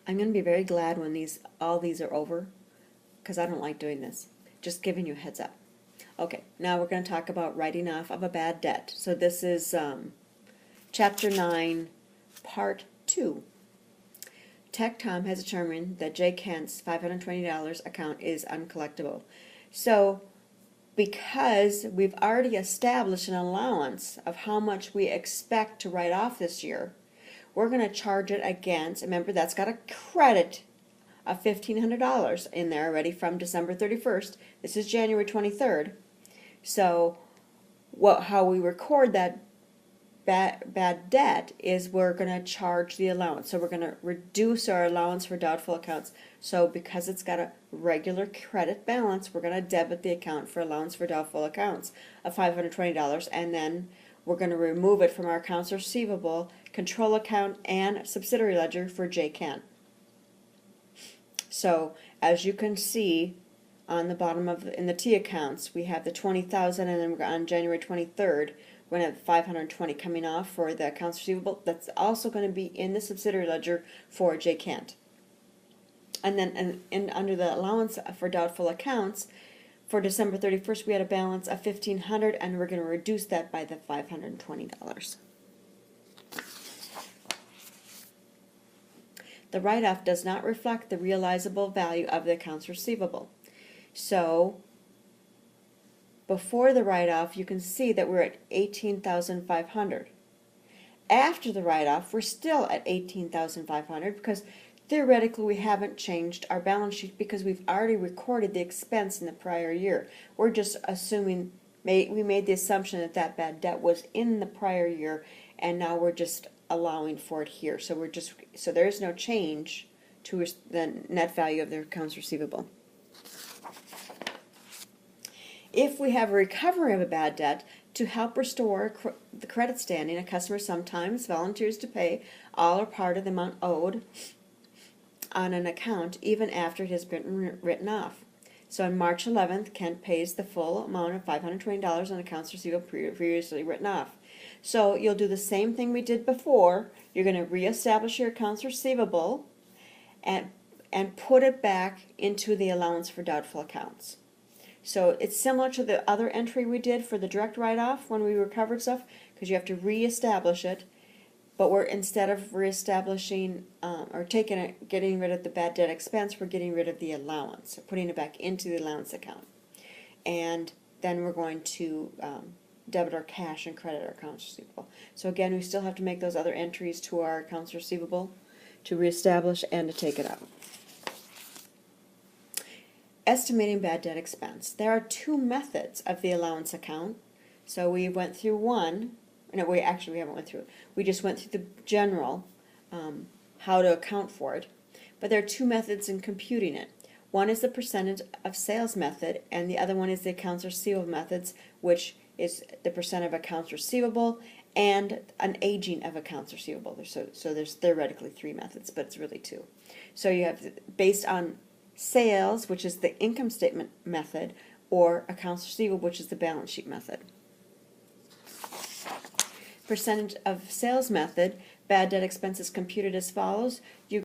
I'm going to be very glad when all these are over, because I don't like doing this. Just giving you a heads up. Okay, now we're going to talk about writing off of a bad debt. So this is Chapter 9, Part 2. TechTom has determined that J. Kent's $520 account is uncollectible. So because we've already established an allowance of how much we expect to write off this year, we're going to charge it against, remember that's got a credit of $1,500 in there already from December 31st. This is January 23rd. So how we record that bad debt is we're going to charge the allowance. So we're going to reduce our allowance for doubtful accounts. So because it's got a regular credit balance, we're going to debit the account for allowance for doubtful accounts of $520, and then we're going to remove it from our accounts receivable, control account, and subsidiary ledger for J. Kent. So as you can see on the bottom in the T accounts, we have the $20,000, and then on January 23rd, we're going to have 520 coming off for the accounts receivable. That's also going to be in the subsidiary ledger for J. Kent. And then under the allowance for doubtful accounts, for December 31st, we had a balance of $1,500, and we're going to reduce that by the $520. The write-off does not reflect the realizable value of the accounts receivable. So before the write-off, you can see that we're at $18,500. After the write-off, we're still at $18,500 because theoretically we haven't changed our balance sheet because we've already recorded the expense in the prior year. We're just assuming, we made the assumption that that bad debt was in the prior year, and now we're just allowing for it here. So there is no change to the net value of their accounts receivable. If we have a recovery of a bad debt, to help restore the credit standing, a customer sometimes volunteers to pay all or part of the amount owed on an account even after it has been written off. So on March 11th, Kent pays the full amount of $520 on accounts receivable previously written off. So you'll do the same thing we did before. You're going to reestablish your accounts receivable and put it back into the allowance for doubtful accounts. So it's similar to the other entry we did for the direct write-off when we recovered stuff, because you have to reestablish it. But instead of reestablishing or getting rid of the bad debt expense, we're getting rid of the allowance, putting it back into the allowance account. And then we're going to debit our cash and credit our accounts receivable. So again, we still have to make those other entries to our accounts receivable to reestablish and to take it out. Estimating bad debt expense. There are two methods of the allowance account. So we went through one. No, we haven't went through it. We just went through the general, how to account for it. But there are two methods in computing it. One is the percentage of sales method, and the other one is the accounts receivable methods, which is the percent of accounts receivable and an aging of accounts receivable. So there's theoretically three methods, but it's really two. So you have based on sales, which is the income statement method, or accounts receivable, which is the balance sheet method. Percentage of sales method, bad debt expense is computed as follows. You